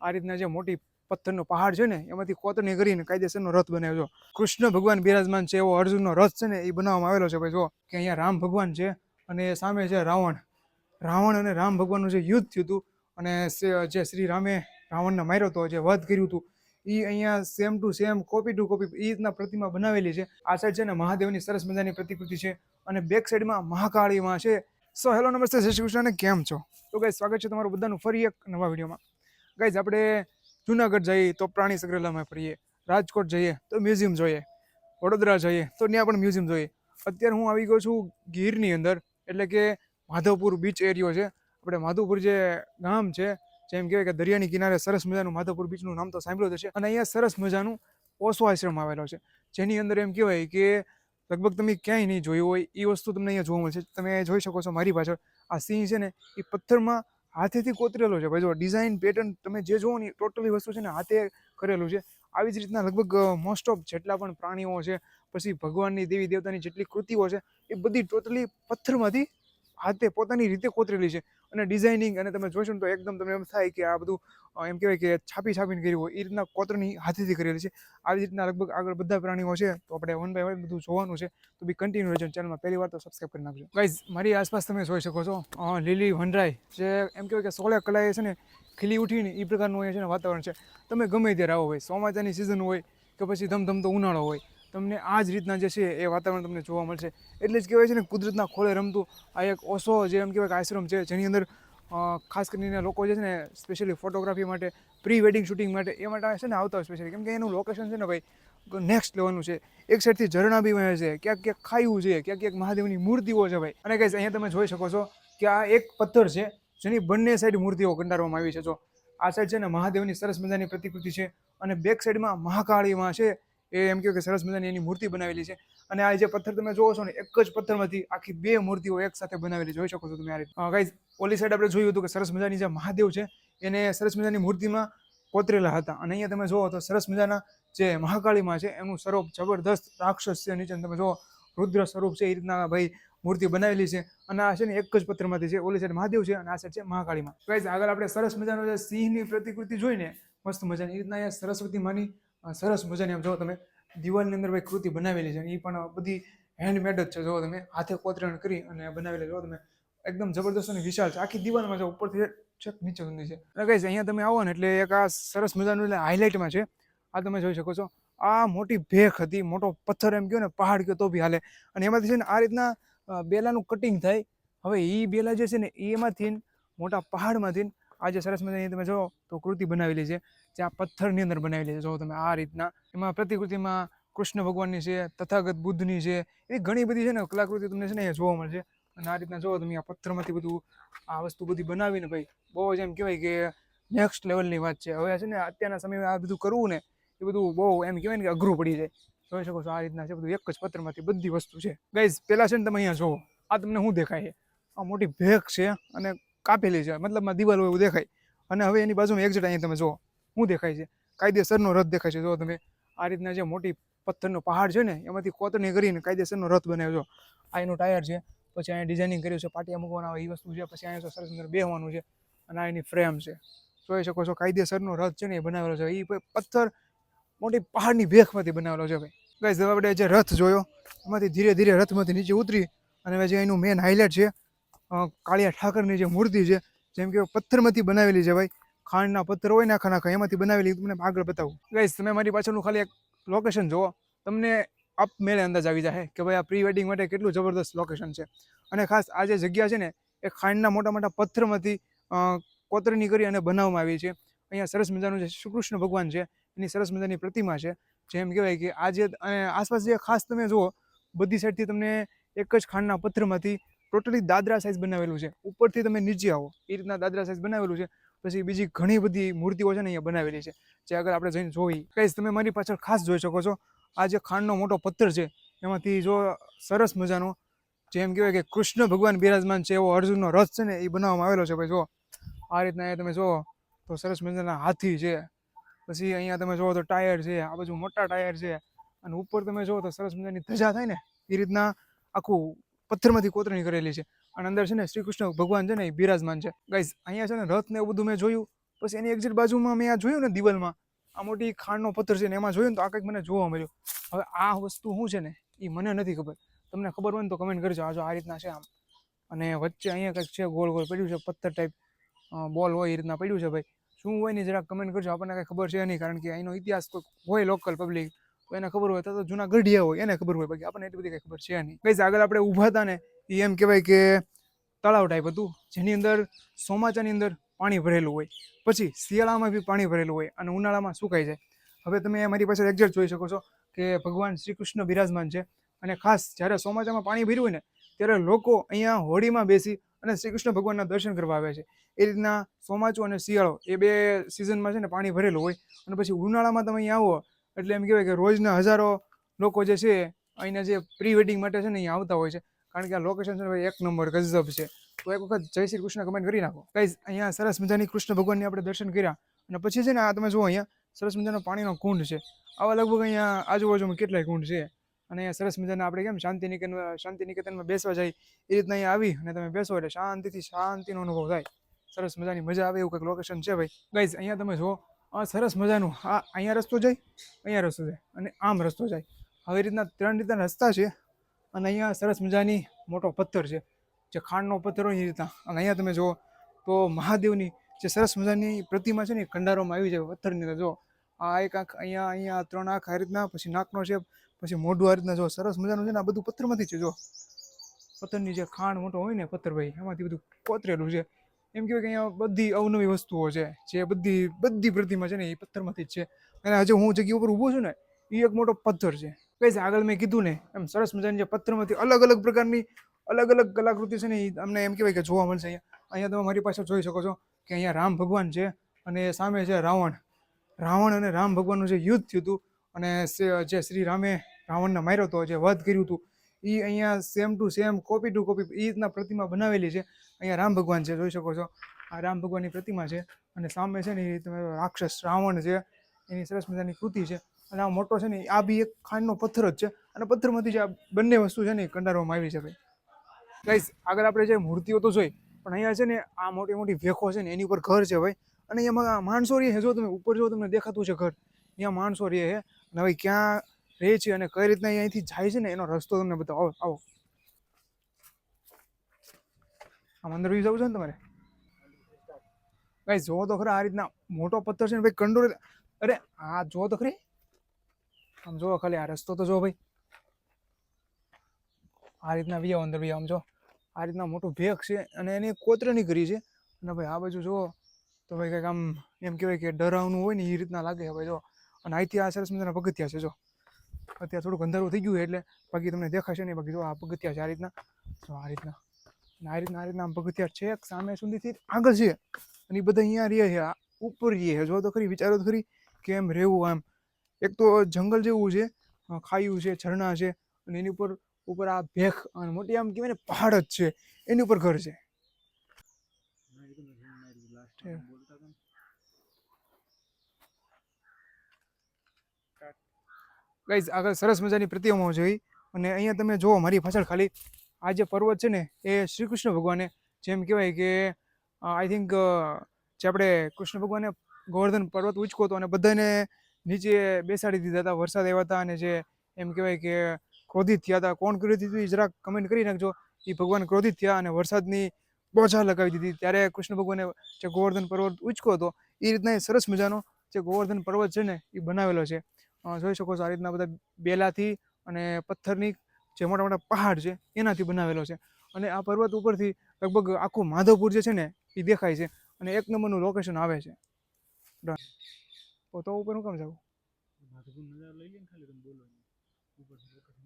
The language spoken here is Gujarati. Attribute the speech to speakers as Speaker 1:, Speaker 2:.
Speaker 1: આ રીતના જે મોટી પથ્થરનો પહાડ છે ને એમાંથી કોતરણી કરીને કાયદેસરનો રથ બનાવ્યો છે. કૃષ્ણ ભગવાન બિરાજમાન છે એવો અર્જુનનો રથ છે ને એ બનાવવામાં આવેલો છે. ભાઈ જો કે અહીંયા રામ ભગવાન છે અને સામે છે રાવણ અને રામ ભગવાનનું જે યુદ્ધ થયું હતું અને જે શ્રી રામે રાવણને માર્યો હતો, જે વધ કર્યું હતું, એ અહીંયા same to same copy to copy એ રીતના પ્રતિમા બનાવેલી છે. આ સાઈડ છે ને મહાદેવની સરસ મજાની પ્રતિકૃતિ છે અને બેક સાઈડમાં મહાકાળીમાં છે. સો હેલો, નમસ્તે, જય શ્રી કૃષ્ણ, અને કેમ છો? તો ગાઈસ, સ્વાગત છે તમારું બધાનું ફરી એક નવા વિડીયોમાં. ગાઈસ, આપણે જુનાગઢ જઈએ તો પ્રાણી સંગ્રહાલયમાં ફરીએ, રાજકોટ જઈએ તો મ્યુઝિયમ જોઈએ, વડોદરા જઈએ તો ત્યાં પણ મ્યુઝિયમ જોઈએ. અત્યારે હું આવી ગયો છું ગીરની અંદર, એટલે કે માધવપુર બીચ એરિયો છે. આપણે માધવપુર જે ગામ છે, જેમ કહેવાય કે દરિયાની કિનારે સરસ મજાનું માધવપુર બીચનું નામ તો સાંભળ્યું હશે. અને અહીંયા સરસ મજાનું ઓશો આશ્રમ આવેલો છે, જેની અંદર એમ કહેવાય કે લગભગ તમે ક્યાંય નહીં જોયું હોય એ વસ્તુ તમને અહીંયા જોવા મળશે. તમે જોઈ શકો છો મારી પાછળ આ સિંહ છે ને એ પથ્થરમાં હાથેથી કોતરેલો છે. ભાઈ જો ડિઝાઇન પેટર્ન તમે જે જોવો ને ટોટલી વસ્તુ છે ને હાથે કરેલું છે. આવી જ રીતના લગભગ મોસ્ટ ઓફ જેટલા પણ પ્રાણીઓ છે, પછી ભગવાનની દેવી દેવતાની જેટલી કૃતિઓ છે, એ બધી ટોટલી પથ્થરમાંથી હાથે પોતાની રીતે કોતરેલી છે. અને ડિઝાઇનિંગ અને તમે જોશો ને તો એકદમ તમને એમ થાય કે આ બધું એમ કહેવાય કે છાપીને કર્યું હોય એ રીતના કોતરણી હાથેથી કરેલી છે. આવી રીતના લગભગ આગળ બધા પ્રાણીઓ છે. તો આપણે વન બાય વન બધું જોવાનું છે. તો બી કન્ટિન્યુ રહેજો. ચેનલમાં પહેલી વાર તો સબસ્ક્રાઈબ કરી નાખજો. ગાઈઝ, મારી આસપાસ તમે જોઈ શકો છો લીલી વનરાઈ, જે એમ કહેવાય કે 16 કલાએ છે ને ખીલી ઉઠીને એ પ્રકારનું અહીંયા છે ને વાતાવરણ છે. તમે ગમે ત્યારે આવો, હોય ચોમાસાની સિઝન હોય કે પછી ધમધમતો ઉનાળો હોય, તમને આ જ રીતના જે છે એ વાતાવરણ તમને જોવા મળશે. એટલે જ કહેવાય છે ને કુદરતના ખોળે રમતું આ એક ઓશો જે એમ કહેવાય કે આશ્રમ છે, જેની અંદર ખાસ કરીને લોકો જે છે ને સ્પેશિયલી ફોટોગ્રાફી માટે, પ્રી વેડિંગ શૂટિંગ માટે એ માટે છે ને આવતા હોય સ્પેશિયલી, કેમ કે એનું લોકેશન છે ને ભાઈ નેક્સ્ટ લેવલનું છે. એક સાઈડથી ઝરણા બી વહે છે, ક્યાંક ક્યાંક ખાયું છે, ક્યાંક ક્યાંક મહાદેવની મૂર્તિઓ છે ભાઈ. અને ગાઈસ, અહીંયા તમે જોઈ શકો છો કે આ એક પથ્થર છે જેની બંને સાઈડ મૂર્તિઓ કંડારવામાં આવી છે. જો આ સાઈડ છે ને મહાદેવની સરસ મજાની પ્રતિકૃતિ છે અને બેક સાઈડમાં મહાકાળીમાં છે એ એમ કહ્યું કે સરસ મજાની એની મૂર્તિ બનાવેલી છે. અને આ જે પથ્થર તમે જોવો છો ને એક જ પથ્થરમાંથી આખી બે મૂર્તિઓ એક સાથે બનાવેલી જોઈ શકો છો તમે આ રીતે. ગાઈસ, ઓલી સાઈડ આપણે જોયું હતું કે સરસ મજાની જે મહાદેવ છે એને સરસ મજાની મૂર્તિમાં કોતરેલા હતા. અને અહીંયા તમે જોવો તો સરસ મજાના જે મહાકાળીમાં છે એનું સ્વરૂપ જબરદસ્ત રાક્ષસ છે. નીચે તમે જોવો રુદ્ર સ્વરૂપ છે, એ રીતના ભાઈ મૂર્તિ બનાવેલી છે. અને આ છે ને એક જ પથ્થરમાંથી છે. ઓલી સાઈડ મહાદેવ છે અને આ સાઈડ છે મહાકાળીમાં. ગાઈસ, આગળ આપણે સરસ મજાનો જે સિંહની પ્રતિકૃતિ જોઈને મસ્ત મજાની એ રીતના અહીંયા સરસ્વતી માની સરસ મજાની આમ જો તમે દિવાલની અંદર ભાઈ કૃતિ બનાવેલી છે. એ પણ બધી હેન્ડમેડ જ છે. જો તમે હાથે કોતરણ કરી અને બનાવેલી જો તમે એકદમ જબરદસ્ત અને વિશાળ છે. આખી દિવાલમાં જો ઉપરથી છેક નીચે સુધી છે. અને ગાઈસ, અહીંયા તમે આવો ને એટલે એક આ સરસ મજાનું એટલે હાઇલાઇટમાં છે. આ તમે જોઈ શકો છો આ મોટી ભેખ હતી, મોટો પથ્થર એમ કહો ને, પહાડ કહો તો બી હાલે. અને એમાંથી છે ને આ રીતના બેલાનું કટિંગ થાય. હવે એ બેલા જે છે ને એમાંથી મોટા પહાડમાંથી આ જે સરસ મજાની તમે જો તો કૃતિ બનાવેલી છે, જે આ પથ્થરની અંદર બનાવેલી છે. જો તમે આ રીતના એમાં પ્રતિકૃતિમાં કૃષ્ણ ભગવાનની છે, તથાગત બુદ્ધની છે, એવી ઘણી બધી છે ને કલાકૃતિ તમને છે ને જોવા મળશે. અને આ રીતના જોવો તમે આ પથ્થરમાંથી બધું આ વસ્તુ બધી બનાવીને ભાઈ બહુ જ એમ કહેવાય કે નેક્સ્ટ લેવલની વાત છે. હવે છે ને અત્યારના સમયમાં આ બધું કરવું ને એ બધું બહુ એમ કહેવાય ને કે અઘરું પડી જાય. જોઈ શકો છો આ રીતના છે બધું, એક જ પથ્થરમાંથી બધી વસ્તુ છે. ગાઈઝ, પેલા છે ને તમે અહીંયા જોવો આ તમને શું દેખાય છે? આ મોટી ભેખ છે અને કાપેલી છે, મતલબમાં દિવાલ હોય એવું દેખાય. અને હવે એની બાજુમાં એક્ઝેક્ટ અહીંયા તમે જોવો શું દેખાય છે? કાયદેસરનો રથ દેખાય છે. જો તમે આ રીતના જે મોટી પથ્થરનો પહાડ છે ને એમાંથી કોતરણી કરીને કાયદેસરનો રથ બનાવ્યો. આ એનું ટાયર છે, પછી અહીંયા ડિઝાઇનિંગ કર્યું છે, પાટિયા મૂકવાના હોય એ વસ્તુ છે, પછી અહીંયા સરસ અંદર બેહવાનું છે, અને આ એની ફ્રેમ છે. જોઈ શકો છો કાયદેસરનો રથ છે ને એ બનાવેલો છે. એ પથ્થર મોટી પહાડની ભેખમાંથી બનાવેલો છે ભાઈ. ગાઈસ, હવે આપણે જે રથ જોયો એમાંથી ધીરે ધીરે રથમાંથી નીચે ઉતરી અને હવે જે એનું મેન હાઇલાઇટ છે કાળિયા ઠાકરની જે મૂર્તિ છે, જેમ કે પથ્થરમાંથી બનાવેલી છે ભાઈ. ખાંડના પથ્થર હોય ને આખા નાખા એમાંથી બનાવેલી, તમને આગળ બતાવું. ગાઈસ, તમે મારી પાછળનું ખાલી એક લોકેશન જુઓ, તમને અપ મેળે અંદાજ આવી જાય કે ભાઈ આ પ્રી વેડિંગ માટે કેટલું જબરદસ્ત લોકેશન છે. અને ખાસ આ જે જગ્યા છે ને એ ખાંડના મોટા મોટા પથ્થરમાંથી કોતરણી કરી અને બનાવવામાં આવી છે. અહીંયા સરસ મજાનું જે શ્રી કૃષ્ણ ભગવાન છે એની સરસ મજાની પ્રતિમા છે. જેમ કહેવાય કે આ જે આસપાસ જે ખાસ તમે જુઓ બધી સાઈડથી તમને એક જ ખાંડના પથ્થરમાંથી ટોટલી દાદરા સાઇઝ બનાવેલું છે. ઉપરથી તમે નીચે આવો એ રીતના દાદરા સાઇઝ બનાવેલું છે. પછી બીજી ઘણી બધી મૂર્તિઓ છે ને અહીંયા બનાવેલી છે, જે આગળ આપણે જઈને જોઈ. ગાઈસ, તમે મારી પાછળ ખાસ જોઈ શકો છો આ જે ખાંડનો મોટો પથ્થર છે એમાંથી જો સરસ મજાનો જેમ કહેવાય કે કૃષ્ણ ભગવાન બિરાજમાન છે એવો અર્જુનનો રથ છે ને એ બનાવવામાં આવેલો છે ભાઈ. જો આ રીતના અહીંયા તમે જુઓ તો સરસ મજાના હાથી છે, પછી અહીંયા તમે જુઓ તો ટાયર છે, આ બાજુ મોટા ટાયર છે, અને ઉપર તમે જુઓ તો સરસ મજાની ધજા થાય ને એ રીતના આખું પથ્થરમાંથી કોતરણી કરેલી છે. અને અંદર છે ને શ્રી કૃષ્ણ ભગવાન છે ને એ બિરાજમાન છે. ગાઈઝ, અહીંયા છે ને રથ ને એવું બધું મેં જોયું, પછી એની એક્ઝેક્ટ બાજુમાં મેં આ જોયું ને દિવાલમાં આ મોટી ખાંડનો પથ્થર છે ને એમાં જોયું ને તો આ કંઈક મને જોવા મળ્યું. હવે આ વસ્તુ શું છે ને એ મને નથી ખબર. તમને ખબર હોય ને તો કમેન્ટ કરજો. આ જો આ રીતના છે આમ, અને વચ્ચે અહીંયા કંઈક છે ગોળ ગોળ પડ્યું છે પથ્થર ટાઈપ, બોલ હોય એ રીતના પડ્યું છે ભાઈ. શું હોય ને જરાક કમેન્ટ કરજો. આપણને કંઈ ખબર છે નહીં, કારણ કે અહીંનો ઇતિહાસ કોઈ હોય લોકલ પબ્લિક તો એને ખબર હોય, તો જૂના ગઢિયા હોય એને ખબર હોય, બાકી આપણને એટલી બધી કંઈ ખબર છે નહીં. કઈ આગળ આપણે ઊભા હતા ને એ એમ કહેવાય કે તળાવ ટાઈપ હતું, જેની અંદર ચોમાસાની અંદર પાણી ભરેલું હોય, પછી શિયાળામાં બી પાણી ભરેલું હોય અને ઉનાળામાં સુકાઈ જાય. હવે તમે મારી પાસે એક્ઝેક્ટ જોઈ શકો છો કે ભગવાન શ્રી કૃષ્ણ બિરાજમાન છે. અને ખાસ જ્યારે ચોમાસામાં પાણી ભર્યું હોય ને ત્યારે લોકો અહીંયા હોળીમાં બેસી અને શ્રી કૃષ્ણ ભગવાનના દર્શન કરવા આવે છે. એ રીતના ચોમાસું અને શિયાળો એ બે સિઝનમાં છે ને પાણી ભરેલું હોય. અને પછી ઉનાળામાં તમે અહીંયા આવો એટલે એમ કહેવાય કે રોજના હજારો લોકો જે છે અહીંના જે પ્રી વેડિંગ માટે છે ને અહીંયા આવતા હોય છે, કારણ કે આ લોકેશન છે ને એક નંબર ગજબ છે. તો એક વખત જય શ્રી કૃષ્ણ કમેન્ટ કરી નાખો ગાઈઝ. અહીંયા સરસ મજાની કૃષ્ણ ભગવાનની આપણે દર્શન કર્યા અને પછી છે ને આ તમે જુઓ અહીંયા સરસ મજાનો પાણીનો કુંડ છે. આવા લગભગ અહીંયા આજુબાજુમાં કેટલાય કુંડ છે. અને અહીંયા સરસ મજાના આપણે કેમ શાંતિનિકેતનમાં બેસવા જાય એ રીતના અહીંયા આવી અને તમે બેસો એટલે શાંતિનો અનુભવ થાય. સરસ મજાની મજા આવે એવું કંઈક લોકેશન છે ભાઈ. ગાઈઝ અહીંયા તમે જુઓ સરસ મજાનું અહીંયા રસ્તો જાય, અહીંયા રસ્તો જાય અને આમ રસ્તો જાય. આવી રીતના 3 રીતના રસ્તા છે. અને અહીંયા સરસ મજાની મોટો પથ્થર છે, જે ખાંડનો પથ્થર હોય એ રીતના. અને અહીંયા તમે જુઓ તો મહાદેવની જે સરસ મજાની પ્રતિમા છે ને કંડારોમાં આવી જાય પથ્થરની અંદર. જો આ એક આંખ અહીંયા 3 આંખ આ રીતના, પછી નાકનો શેપ, પછી મોઢું આ રીતના. જો સરસ મજાનું છે ને આ બધું પથ્થરમાંથી છે. જો પથ્થરની જે ખાંડ મોટો હોય ને પથ્થર ભાઈ, એમાંથી બધું કોતરેલું છે. એમ કહેવાય કે અહીંયા બધી અવનવી વસ્તુઓ છે, જે બધી પ્રતિમા છે ને એ પથ્થરમાંથી જ છે. અને હજુ હું જગ્યા ઉપર ઊભો છું ને એ એક મોટો પથ્થર છે. કઈ આગળ મેં કીધું ને એમ સરસ મજાની જે પથ્થરમાંથી અલગ અલગ પ્રકારની અલગ અલગ કલાકૃતિ છે ને એ અમને એમ કહેવાય કે જોવા મળશે અહીંયા. અહીંયા તમે મારી પાસે જોઈ શકો છો કે અહીંયા રામ ભગવાન છે અને સામે છે રાવણ અને રામ ભગવાનનું જે યુદ્ધ થયું હતું અને જે શ્રી રામે રાવણને માર્યો હતો, જે વધ કર્યું હતું, એ અહીંયા same to same copy to copy એ રીતના પ્રતિમા બનાવેલી છે. અહીંયા રામ ભગવાન છે, જોઈ શકો છો આ રામ ભગવાનની પ્રતિમા છે. અને સામે છે ને એ તમે રાક્ષસ રાવણ છે એની સરસ મજાની કૃતિ છે. અને આ મોટો છે ને આ બી એક ખાંડનો પથ્થર જ છે. અને પથ્થરમાંથી જે આ બંને વસ્તુ છે ને એ કંડારવામાં આવી છે ભાઈ. ગાઈસ આગળ આપણે જે મૂર્તિઓ તો જોઈ, પણ અહીંયા છે ને આ મોટી મોટી ભેખો છે ને એની ઉપર ઘર છે ભાઈ. અને એમાં માણસો રહે છે. જો તમે ઉપર જો તમને દેખાતું છે ઘર, અહીંયા માણસો રહે છે. અને હવે ક્યાં રહે છે અને કઈ રીતના અહીંયાથી જાય છે ને એનો રસ્તો તમને બતાવો. આવો આમ અંદર બી જવું છે ને તમારે. ગાઈસ જોવો તો ખરા આ રીતના મોટો પથ્થર છે ને ભાઈ કંડોળ. અરે આ જોવો તો ખરી, આમ જોવો ખાલી આ રસ્તો તો જો ભાઈ. આ રીતના બી અંદર બી આમ જો આ રીતના મોટું ભેખ છે અને એની કોતરણી કરી છે. અને ભાઈ આ બાજુ જુઓ તો ભાઈ કંઈક આમ એમ કહેવાય કે ડરાવનું હોય ને એ રીતના લાગે ભાઈ. જો અને અહીંથી આ સરસ મજાના પગથિયા છે. જો અત્યારે થોડુંક અંધારું થઈ ગયું હોય એટલે બાકી તમને દેખાશે નહીં. બાકી જો આ પગથિયા છે આ રીતના, જો આ રીતના આ રીતના આમ પગથિયા છે સામે સુધીથી આગળ છે. અને એ બધા અહીંયા રહે છે, ઉપર રહે છે. જો તો ખરી, વિચારો તો ખરી કેમ રહેવું આમ. એક તો જંગલ જેવું છે, ખાયું છે, ઝરણા છે, અને એની ઉપર આ ભેખ અને મોટી આમ કહેવાય ને પહાડ જ છે, એની ઉપર ઘર છે. ગાઈઝ આગળ સરસ મજાની પ્રતિમાઓ જોઈ. અને અહીંયા તમે જુઓ મારી પાછળ ખાલી આ જે પર્વત છે ને એ શ્રી કૃષ્ણ ભગવાને જેમ કહેવાય કે આઈ થિંક જે આપણે કૃષ્ણ ભગવાને ગોવર્ધન પર્વત ઉંચકો હતો અને બધાને નીચે બેસાડી દીધા હતા. વરસાદ આવ્યા હતા અને જે એમ કહેવાય કે ક્રોધિત થયા હતા. કોણ ક્રોધિત થયું એ જરાક કમેન્ટ કરી નાખજો. એ ભગવાન ક્રોધિત થયા અને વરસાદની બોજા લગાવી દીધી. ત્યારે કૃષ્ણ ભગવાને જે ગોવર્ધન પર્વત ઉંચકો હતો એ રીતના એ સરસ મજાનો જે ગોવર્ધન પર્વત છે ને એ બનાવેલો છે. જોઈ શકો છો આ રીતના બધા બેલાથી અને પથ્થરની જે મોટા મોટા પહાડ છે એનાથી બનાવેલો છે. અને આ પર્વત ઉપરથી લગભગ આખું માધવપુર જે છે ને એ દેખાય છે. અને એક નંબરનું લોકેશન આવે છે. તો ઉપર હું કામ જાઉં? માધવપુર નજારો લઈ લે ને ખાલી તમે બોલો ઉપર લોકેશન.